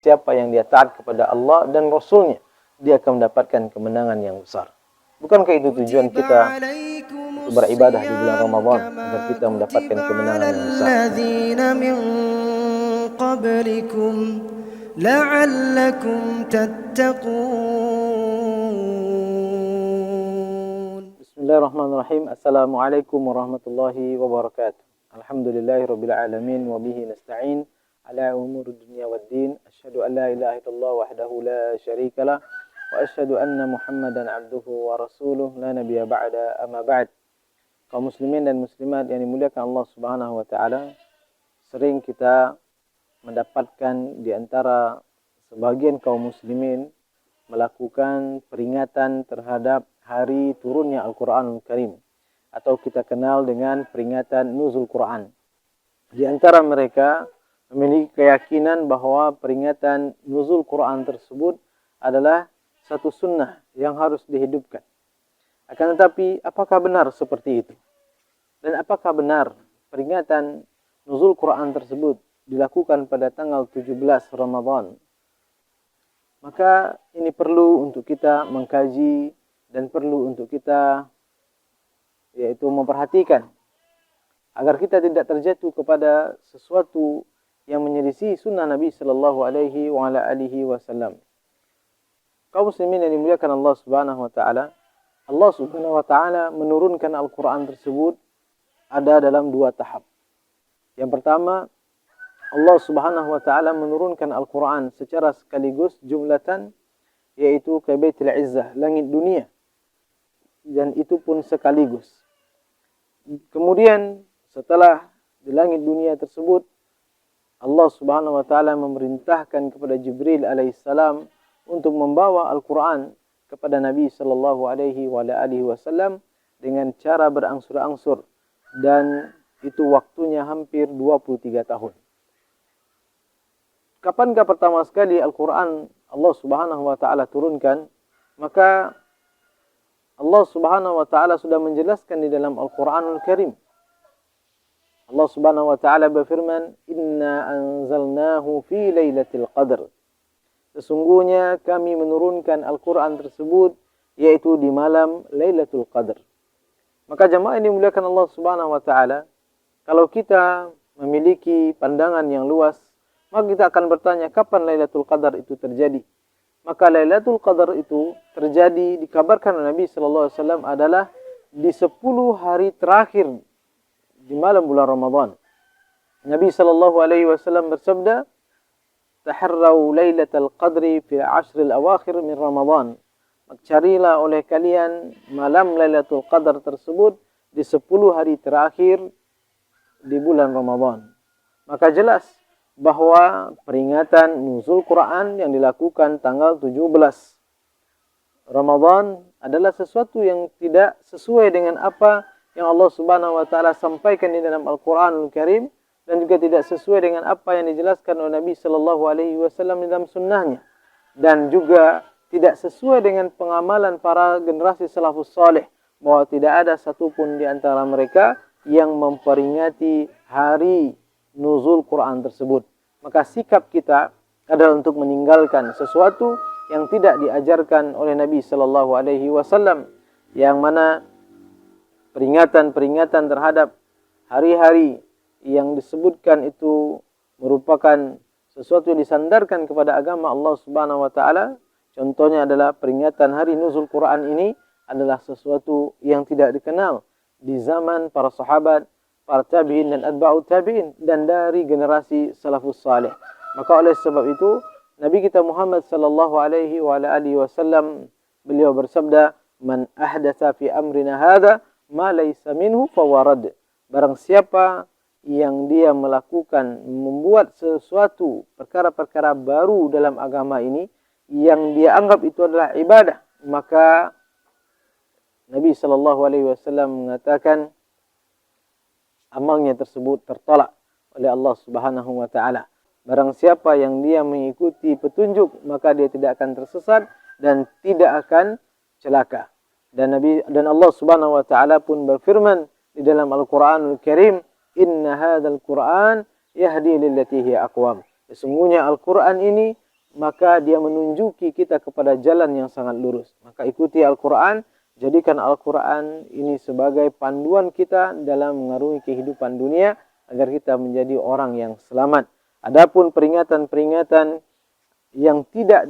Siapa yang dia taat kepada Allah dan Rasulnya, dia akan mendapatkan kemenangan yang besar. Bukankah itu tujuan kita untuk beribadah di bulan Ramadan, agar kita mendapatkan kemenangan yang besar? Bismillahirrahmanirrahim. Assalamualaikum warahmatullahi wabarakatuh. Alhamdulillahirabbil alamin wa bihi nasta'in ala umuri dunya waddin. Asyhadu an la ilaha illallah wahdahu la syarikalah wa asyhadu anna Muhammadan abduhu wa rasuluh la nabiyya ba'da, amma ba'd. Kaum muslimin dan muslimat yang dimuliakan Allah Subhanahu wa taala, sering kita mendapatkan di antara sebagian kaum muslimin melakukan peringatan terhadap hari turunnya Al-Quranul Karim, atau kita kenal dengan peringatan Nuzul Quran. Di antara mereka memiliki keyakinan bahwa peringatan Nuzul Quran tersebut adalah satu sunnah yang harus dihidupkan. Akan tetapi, apakah benar seperti itu? Dan apakah benar peringatan Nuzul Quran tersebut dilakukan pada tanggal 17 Ramadan? Maka ini perlu untuk kita mengkaji dan perlu untuk kita yaitu memperhatikan agar kita tidak terjatuh kepada sesuatu yang menyelisih sunnah Nabi sallallahu alaihi wasallam. Kaum muslimin yang dimuliakan Allah Subhanahu wa taala, Allah Subhanahu wa taala menurunkan Al-Qur'an tersebut ada dalam dua tahap. Yang pertama, Allah Subhanahu wa taala menurunkan Al-Qur'an secara sekaligus jumlatan, yaitu ke Baitul Izzah, langit dunia. Dan itu pun sekaligus. Kemudian setelah di langit dunia tersebut, Allah Subhanahu wa taala memerintahkan kepada Jibril alaihissalam untuk membawa Al-Qur'an kepada Nabi sallallahu alaihi wasallam dengan cara berangsur-angsur, dan itu waktunya hampir 23 tahun. Kapankah pertama sekali Al-Qur'an Allah Subhanahu wa taala turunkan? Maka Allah Subhanahu wa taala sudah menjelaskan di dalam Al-Qur'anul Karim. Allah Subhanahu wa taala berfirman, "Inna anzalnahu fi lailatul qadr." Sesungguhnya kami menurunkan Al-Qur'an tersebut yaitu di malam Lailatul Qadar. Maka jemaah yang dimuliakan Allah Subhanahu wa taala, kalau kita memiliki pandangan yang luas, maka kita akan bertanya, kapan Lailatul Qadar itu terjadi? Maka Lailatul Qadar itu terjadi, dikabarkan oleh Nabi sallallahu alaihi wasallam, adalah di 10 hari terakhir di malam bulan Ramadan. Nabi sallallahu alaihi wasallam bersabda, "Taharrau Lailatul Qadri fi al-ashr al-awakhir min Ramadan." Carilah oleh kalian malam Lailatul Qadar tersebut di 10 hari terakhir di bulan Ramadan. Maka jelas bahwa peringatan Nuzul Quran yang dilakukan tanggal 17 Ramadan adalah sesuatu yang tidak sesuai dengan apa yang Allah Subhanahu wa taala sampaikan di dalam Al-Qur'anul Karim, dan juga tidak sesuai dengan apa yang dijelaskan oleh Nabi sallallahu alaihi wasallam di dalam sunnahnya, dan juga tidak sesuai dengan pengamalan para generasi salafus saleh, bahwa tidak ada satupun di antara mereka yang memperingati hari Nuzul Quran tersebut. Maka sikap kita adalah untuk meninggalkan sesuatu yang tidak diajarkan oleh Nabi sallallahu alaihi wasallam, yang mana peringatan-peringatan terhadap hari-hari yang disebutkan itu merupakan sesuatu yang disandarkan kepada agama Allah Subhanahu wa taala. Contohnya adalah peringatan hari Nuzul Quran ini adalah sesuatu yang tidak dikenal di zaman para sahabat, para tabi'in dan atba'ut tabi'in, dan dari generasi salafus salih. Maka oleh sebab itu Nabi kita Muhammad sallallahu alaihi wasallam beliau bersabda, "Man ahdatsa fi amrina hadza ma laysa minhu fawarad." Barang siapa yang dia melakukan, membuat sesuatu perkara-perkara baru dalam agama ini yang dia anggap itu adalah ibadah, maka Nabi sallallahu alaihi wasallam mengatakan amalnya tersebut tertolak oleh Allah Subhanahu wa taala. Barang siapa yang dia mengikuti petunjuk, maka dia tidak akan tersesat dan tidak akan celaka. Dan Allah Subhanahu wa taala pun berfirman di dalam Al-Qur'anul Karim, "Inna hadzal Qur'an yahdi lillati hiya aqwam." Sesungguhnya Al-Qur'an ini maka dia menunjuki kita kepada jalan yang sangat lurus. Maka ikuti Al-Quran, jadikan Al-Quran ini sebagai panduan kita dalam mengarungi kehidupan dunia agar kita menjadi orang yang selamat. Adapun peringatan-peringatan yang tidak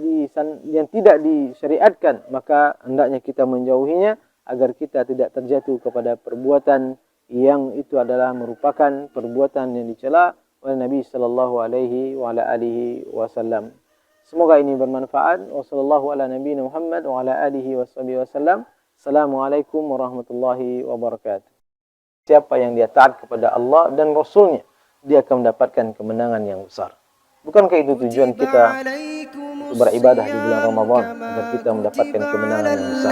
disyariatkan, maka hendaknya kita menjauhinya agar kita tidak terjatuh kepada perbuatan yang itu adalah merupakan perbuatan yang dicela oleh Nabi sallallahu alaihi wasallam. Semoga ini bermanfaat. Wassallallahu ala nabiyina Muhammad wa ala alihi wasallam. Assalamualaikum warahmatullahi wabarakatuh. Siapa yang dia taat kepada Allah dan Rasulnya, dia akan mendapatkan kemenangan yang besar. Bukankah itu tujuan kita untuk beribadah di bulan Ramadan, agar kita mendapatkan kemenangan yang besar?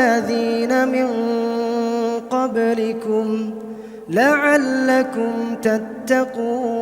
لعلكم تتقون